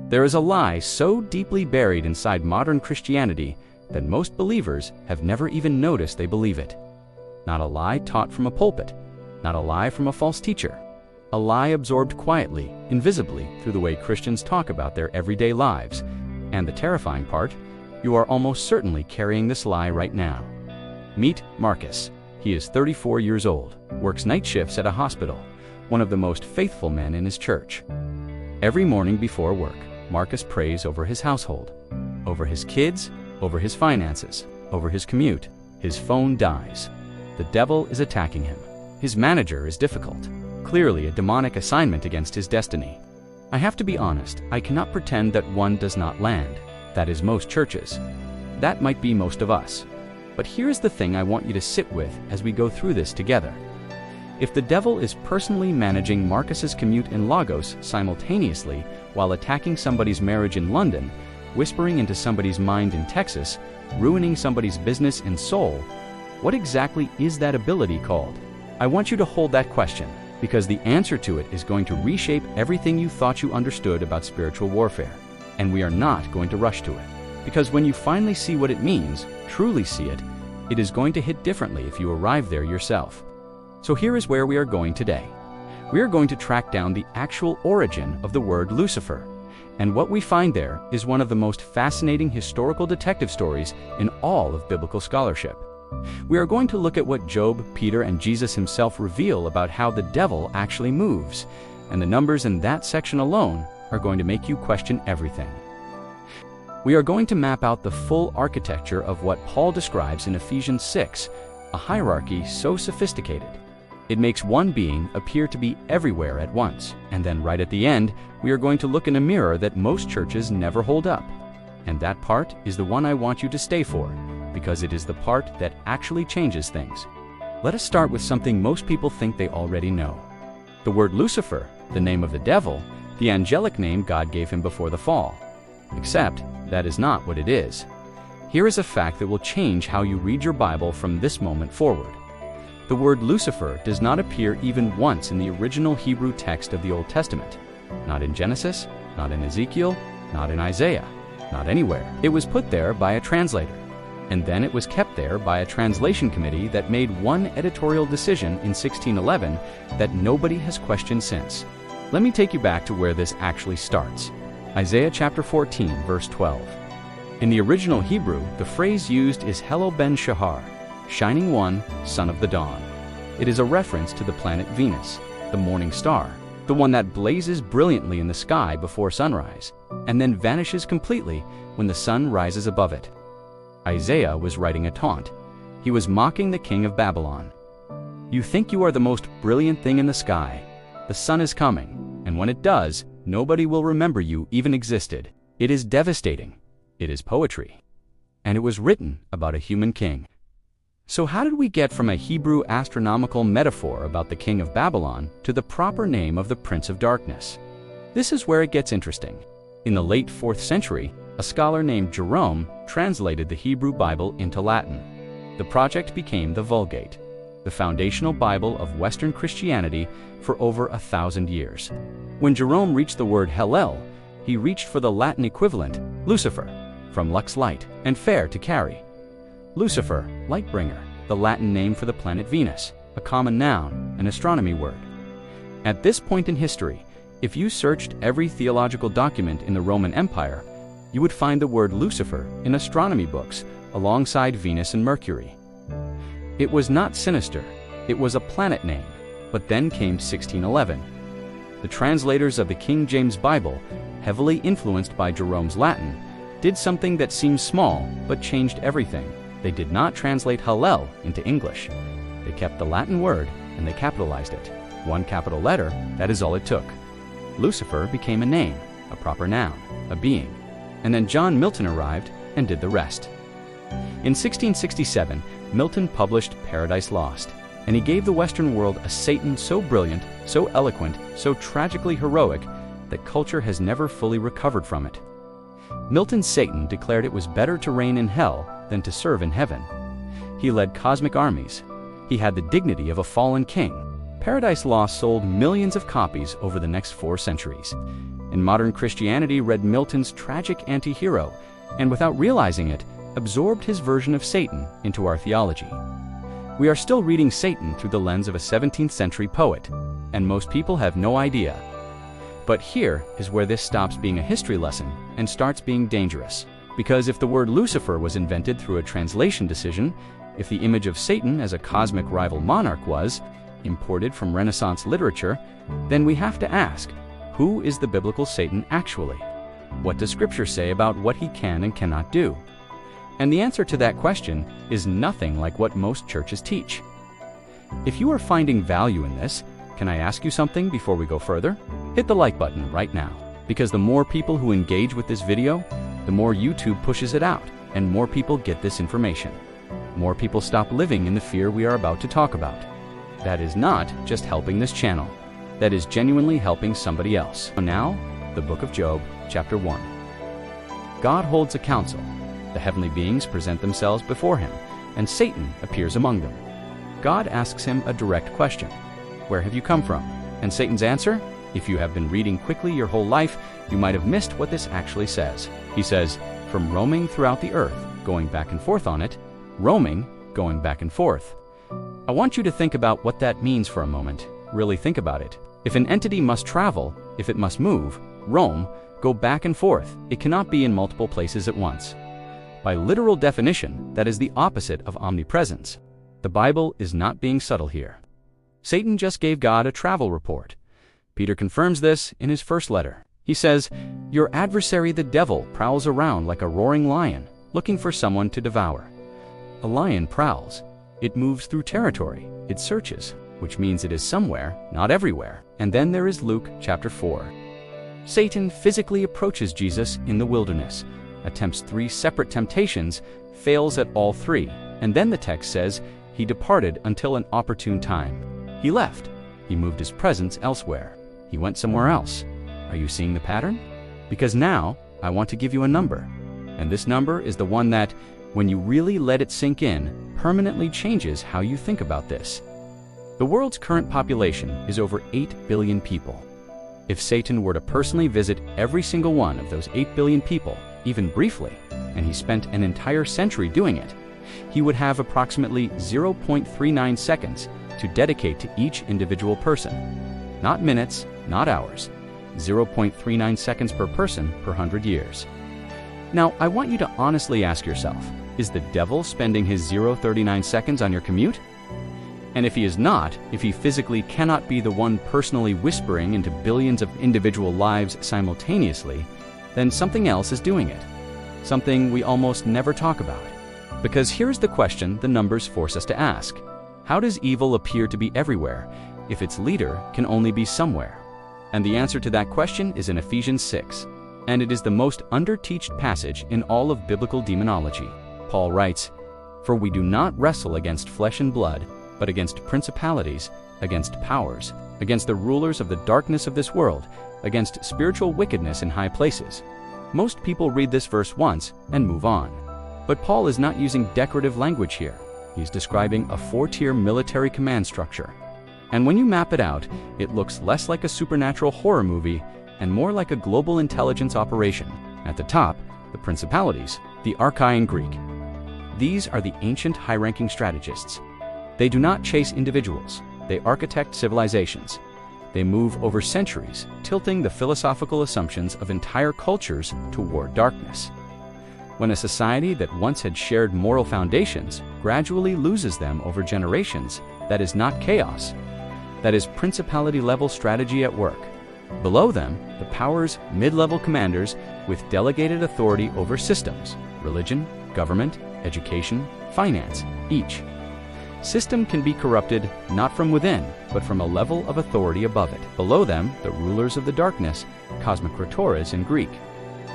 There is a lie so deeply buried inside modern Christianity that most believers have never even noticed they believe it. Not a lie taught from a pulpit, not a lie from a false teacher. A lie absorbed quietly, invisibly, through the way Christians talk about their everyday lives. And the terrifying part, you are almost certainly carrying this lie right now. Meet Marcus. He is 34 years old, works night shifts at a hospital, one of the most faithful men in his church. Every morning before work, Marcus prays over his household, over his kids, over his finances, over his commute. His phone dies. The devil is attacking him. His manager is difficult, clearly a demonic assignment against his destiny. I have to be honest, I cannot pretend that one does not land. That is most churches. That might be most of us. But here's the thing I want you to sit with as we go through this together. If the devil is personally managing Marcus's commute in Lagos simultaneously while attacking somebody's marriage in London, whispering into somebody's mind in Texas, ruining somebody's business in Seoul, what exactly is that ability called? I want you to hold that question, because the answer to it is going to reshape everything you thought you understood about spiritual warfare. And we are not going to rush to it, because when you finally see what it means, truly see it, it is going to hit differently if you arrive there yourself. So here is where we are going today. We are going to track down the actual origin of the word Lucifer, and what we find there is one of the most fascinating historical detective stories in all of biblical scholarship. We are going to look at what Job, Peter, and Jesus himself reveal about how the devil actually moves, and the numbers in that section alone are going to make you question everything. We are going to map out the full architecture of what Paul describes in Ephesians 6, a hierarchy so sophisticated it makes one being appear to be everywhere at once. And then right at the end, we are going to look in a mirror that most churches never hold up. And that part is the one I want you to stay for, because it is the part that actually changes things. Let us start with something most people think they already know. The word Lucifer, the name of the devil, the angelic name God gave him before the fall. Except, that is not what it is. Here is a fact that will change how you read your Bible from this moment forward. The word Lucifer does not appear even once in the original Hebrew text of the Old Testament. Not in Genesis, not in Ezekiel, not in Isaiah, not anywhere. It was put there by a translator, and then it was kept there by a translation committee that made one editorial decision in 1611 that nobody has questioned since. Let me take you back to where this actually starts. Isaiah chapter 14, verse 12. In the original Hebrew, the phrase used is Hello Ben Shahar, Shining One, Son of the Dawn. It is a reference to the planet Venus, the morning star, the one that blazes brilliantly in the sky before sunrise, and then vanishes completely when the sun rises above it. Isaiah was writing a taunt. He was mocking the king of Babylon. You think you are the most brilliant thing in the sky. The sun is coming, and when it does, nobody will remember you even existed. It is devastating. It is poetry. And it was written about a human king. So how did we get from a Hebrew astronomical metaphor about the king of Babylon to the proper name of the Prince of Darkness? This is where it gets interesting. In the late 4th century, a scholar named Jerome translated the Hebrew Bible into Latin. The project became the Vulgate, the foundational Bible of Western Christianity for over 1,000 years. When Jerome reached the word Hallel, he reached for the Latin equivalent, Lucifer, from lux light and fair to carry. Lucifer, light bringer, the Latin name for the planet Venus, a common noun, an astronomy word. At this point in history, if you searched every theological document in the Roman Empire, you would find the word Lucifer in astronomy books alongside Venus and Mercury. It was not sinister, it was a planet name, but then came 1611. The translators of the King James Bible, heavily influenced by Jerome's Latin, did something that seems small but changed everything. They did not translate Hallel into English. They kept the Latin word and they capitalized it. One capital letter, that is all it took. Lucifer became a name, a proper noun, a being. And then John Milton arrived and did the rest. In 1667, Milton published Paradise Lost, and he gave the Western world a Satan so brilliant, so eloquent, so tragically heroic that culture has never fully recovered from it. Milton's Satan declared it was better to reign in hell than to serve in heaven. He led cosmic armies. He had the dignity of a fallen king. Paradise Lost sold millions of copies over the next 4 centuries. and modern Christianity read Milton's tragic anti-hero, and without realizing it, absorbed his version of Satan into our theology. We are still reading Satan through the lens of a 17th century poet, and most people have no idea. But here is where this stops being a history lesson and starts being dangerous. Because if the word Lucifer was invented through a translation decision, if the image of Satan as a cosmic rival monarch was imported from Renaissance literature, then we have to ask, who is the biblical Satan actually? What does Scripture say about what he can and cannot do? And the answer to that question is nothing like what most churches teach. If you are finding value in this, can I ask you something before we go further? Hit the like button right now, because the more people who engage with this video, the more YouTube pushes it out, and more people get this information. More people stop living in the fear we are about to talk about. That is not just helping this channel. That is genuinely helping somebody else. So now, the book of Job, chapter 1. God holds a council. The heavenly beings present themselves before him, and Satan appears among them. God asks him a direct question. Where have you come from? And Satan's answer? If you have been reading quickly your whole life, you might have missed what this actually says. He says, from roaming throughout the earth, going back and forth on it, roaming, going back and forth. I want you to think about what that means for a moment. Really think about it. If an entity must travel, if it must move, roam, go back and forth, it cannot be in multiple places at once. By literal definition, that is the opposite of omnipresence. The Bible is not being subtle here. Satan just gave God a travel report. Peter confirms this in his first letter. He says, your adversary the devil prowls around like a roaring lion, looking for someone to devour. A lion prowls. It moves through territory. It searches, which means it is somewhere, not everywhere. And then there is Luke chapter 4. Satan physically approaches Jesus in the wilderness, attempts 3 separate temptations, fails at all 3, and then the text says, he departed until an opportune time. He left. He moved his presence elsewhere. He went somewhere else. Are you seeing the pattern? Because now, I want to give you a number. And this number is the one that, when you really let it sink in, permanently changes how you think about this. The world's current population is over 8 billion people. If Satan were to personally visit every single one of those 8 billion people, even briefly, and he spent an entire century doing it, he would have approximately 0.39 seconds to dedicate to each individual person. Not minutes, not hours. 0.39 seconds per person per 100 years. Now, I want you to honestly ask yourself, is the devil spending his 0.39 seconds on your commute? And if he is not, if he physically cannot be the one personally whispering into billions of individual lives simultaneously, then something else is doing it. Something we almost never talk about. Because here's the question the numbers force us to ask. How does evil appear to be everywhere if its leader can only be somewhere? And the answer to that question is in Ephesians 6, and it is the most under-teached passage in all of biblical demonology. Paul writes, for we do not wrestle against flesh and blood, but against principalities, against powers, against the rulers of the darkness of this world, against spiritual wickedness in high places. Most people read this verse once and move on. But Paul is not using decorative language here. He's describing a 4-tier military command structure. And when you map it out, it looks less like a supernatural horror movie and more like a global intelligence operation. At the top, the principalities, the archai in Greek. These are the ancient high-ranking strategists. They do not chase individuals. They architect civilizations. They move over centuries, tilting the philosophical assumptions of entire cultures toward darkness. When a society that once had shared moral foundations gradually loses them over generations, that is not chaos. That is principality-level strategy at work. Below them, the power's mid-level commanders with delegated authority over systems, religion, government, education, finance, each. System can be corrupted not from within, but from a level of authority above it. Below them, the rulers of the darkness, cosmic rotores in Greek.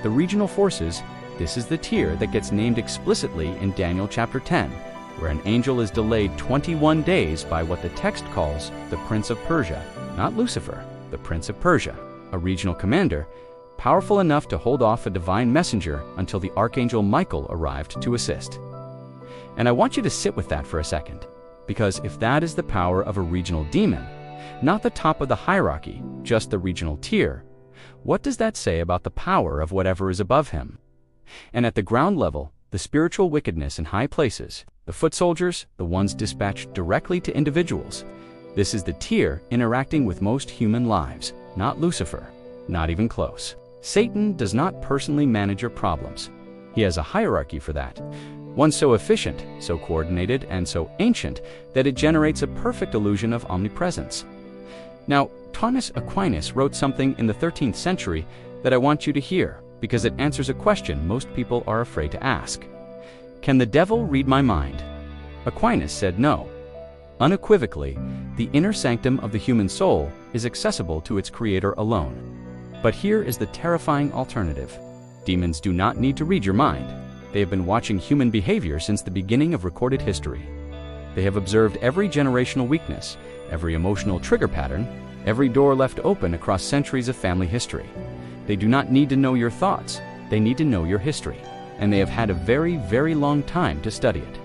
The regional forces, this is the tier that gets named explicitly in Daniel chapter 10, where an angel is delayed 21 days by what the text calls the Prince of Persia, not Lucifer, the Prince of Persia, a regional commander, powerful enough to hold off a divine messenger until the archangel Michael arrived to assist. And I want you to sit with that for a second, because if that is the power of a regional demon, not the top of the hierarchy, just the regional tier, what does that say about the power of whatever is above him? And at the ground level, the spiritual wickedness in high places, the foot soldiers, the ones dispatched directly to individuals. This is the tier interacting with most human lives, not Lucifer, not even close. Satan does not personally manage your problems. He has a hierarchy for that, one so efficient, so coordinated, and so ancient that it generates a perfect illusion of omnipresence. Now, Thomas Aquinas wrote something in the 13th century that I want you to hear, because it answers a question most people are afraid to ask. Can the devil read my mind? Aquinas said no. Unequivocally, the inner sanctum of the human soul is accessible to its creator alone. But here is the terrifying alternative. Demons do not need to read your mind. They have been watching human behavior since the beginning of recorded history. They have observed every generational weakness, every emotional trigger pattern, every door left open across centuries of family history. They do not need to know your thoughts, they need to know your history, and they have had a very, very long time to study it.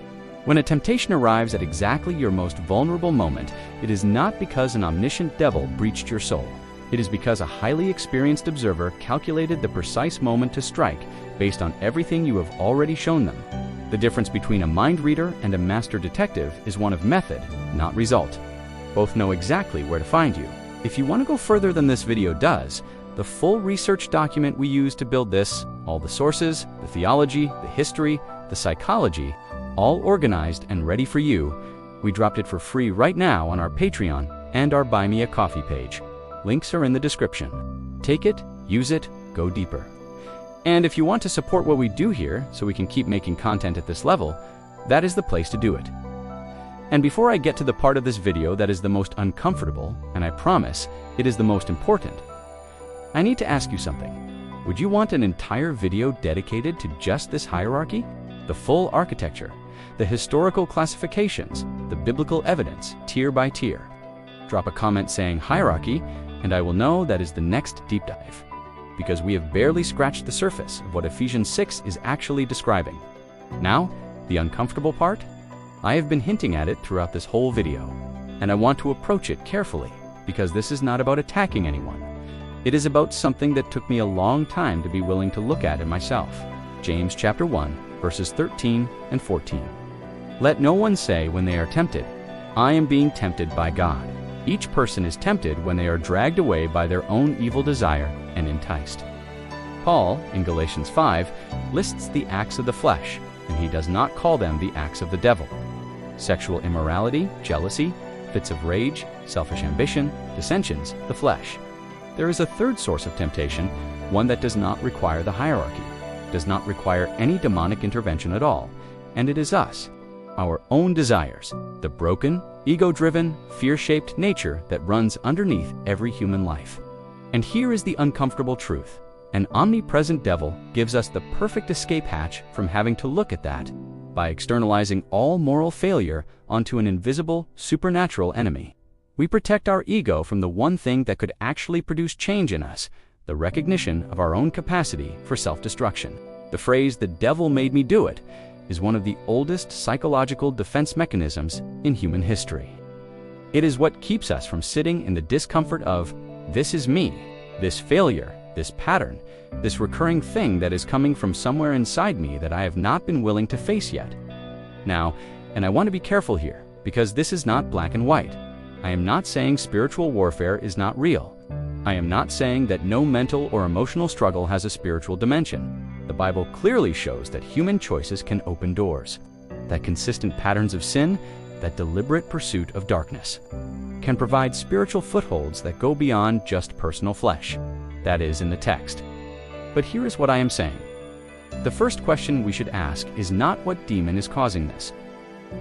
When a temptation arrives at exactly your most vulnerable moment, it is not because an omniscient devil breached your soul. It is because a highly experienced observer calculated the precise moment to strike based on everything you have already shown them. The difference between a mind reader and a master detective is one of method, not result. Both know exactly where to find you. If you want to go further than this video does, the full research document we use to build this, all the sources, the theology, the history, the psychology, all organized and ready for you, we dropped it for free right now on our Patreon and our Buy Me a Coffee page. Links are in the description. Take it, use it, go deeper. And if you want to support what we do here so we can keep making content at this level, that is the place to do it. And before I get to the part of this video that is the most uncomfortable, and I promise it is the most important, I need to ask you something. Would you want an entire video dedicated to just this hierarchy? The full architecture, the historical classifications, the biblical evidence, tier by tier. Drop a comment saying hierarchy, and I will know that is the next deep dive. Because we have barely scratched the surface of what Ephesians 6 is actually describing. Now, the uncomfortable part? I have been hinting at it throughout this whole video, and I want to approach it carefully, because this is not about attacking anyone. It is about something that took me a long time to be willing to look at in myself. James chapter 1, verses 13 and 14. Let no one say when they are tempted, I am being tempted by God. Each person is tempted when they are dragged away by their own evil desire and enticed. Paul, in Galatians 5, lists the acts of the flesh, and he does not call them the acts of the devil. Sexual immorality, jealousy, fits of rage, selfish ambition, dissensions, the flesh. There is a third source of temptation, one that does not require the hierarchy, does not require any demonic intervention at all, and it is us, our own desires, the broken, ego-driven, fear-shaped nature that runs underneath every human life. And here is the uncomfortable truth. An omnipresent devil gives us the perfect escape hatch from having to look at that by externalizing all moral failure onto an invisible, supernatural enemy. We protect our ego from the one thing that could actually produce change in us, the recognition of our own capacity for self-destruction. The phrase, "the devil made me do it," is one of the oldest psychological defense mechanisms in human history. It is what keeps us from sitting in the discomfort of, this is me, this failure, this pattern, this recurring thing that is coming from somewhere inside me that I have not been willing to face yet. Now, and I want to be careful here, because this is not black and white. I am not saying spiritual warfare is not real. I am not saying that no mental or emotional struggle has a spiritual dimension. The Bible clearly shows that human choices can open doors, that consistent patterns of sin, that deliberate pursuit of darkness, can provide spiritual footholds that go beyond just personal flesh. That is in the text. But here is what I am saying. The first question we should ask is not what demon is causing this.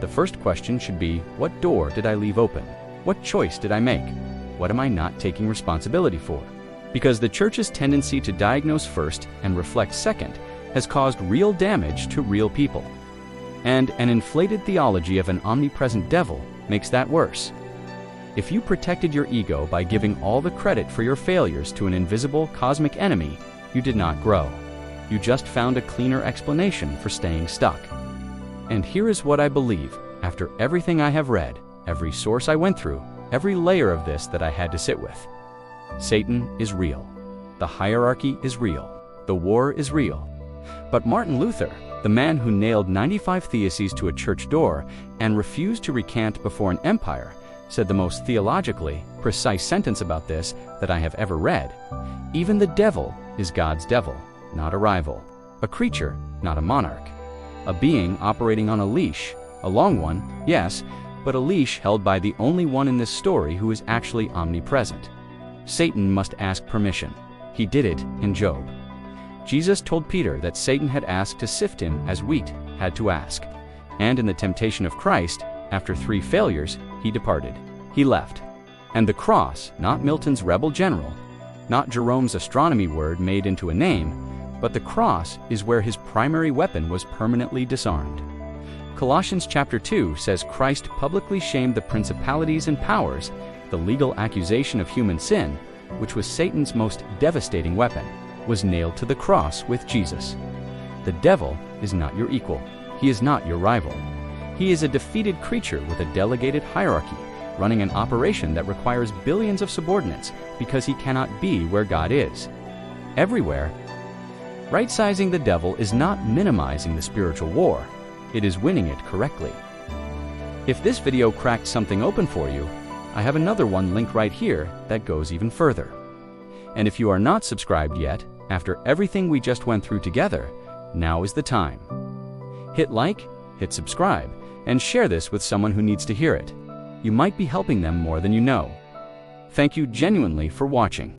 The first question should be, what door did I leave open? What choice did I make? What am I not taking responsibility for? Because the church's tendency to diagnose first and reflect second has caused real damage to real people. And an inflated theology of an omnipresent devil makes that worse. If you protected your ego by giving all the credit for your failures to an invisible cosmic enemy, you did not grow. You just found a cleaner explanation for staying stuck. And here is what I believe, after everything I have read, every source I went through, every layer of this that I had to sit with. Satan is real. The hierarchy is real. The war is real. But Martin Luther, the man who nailed 95 theses to a church door and refused to recant before an empire, said the most theologically precise sentence about this that I have ever read. Even the devil is God's devil, not a rival. A creature, not a monarch. A being operating on a leash. A long one, yes, but a leash held by the only one in this story who is actually omnipresent. Satan must ask permission. He did it in Job. Jesus told Peter that Satan had asked to sift him as wheat had to ask. And in the temptation of Christ, after 3 failures, he departed. He left. And the cross, not Milton's rebel general, not Jerome's astronomy word made into a name, but the cross is where his primary weapon was permanently disarmed. Colossians chapter 2 says Christ publicly shamed the principalities and powers, the legal accusation of human sin, which was Satan's most devastating weapon, was nailed to the cross with Jesus. The devil is not your equal. He is not your rival. He is a defeated creature with a delegated hierarchy, running an operation that requires billions of subordinates because he cannot be where God is. Everywhere. Right-sizing the devil is not minimizing the spiritual war. It is winning it correctly. If this video cracked something open for you, I have another one linked right here that goes even further. And if you are not subscribed yet, after everything we just went through together, now is the time. Hit like, hit subscribe, and share this with someone who needs to hear it. You might be helping them more than you know. Thank you genuinely for watching.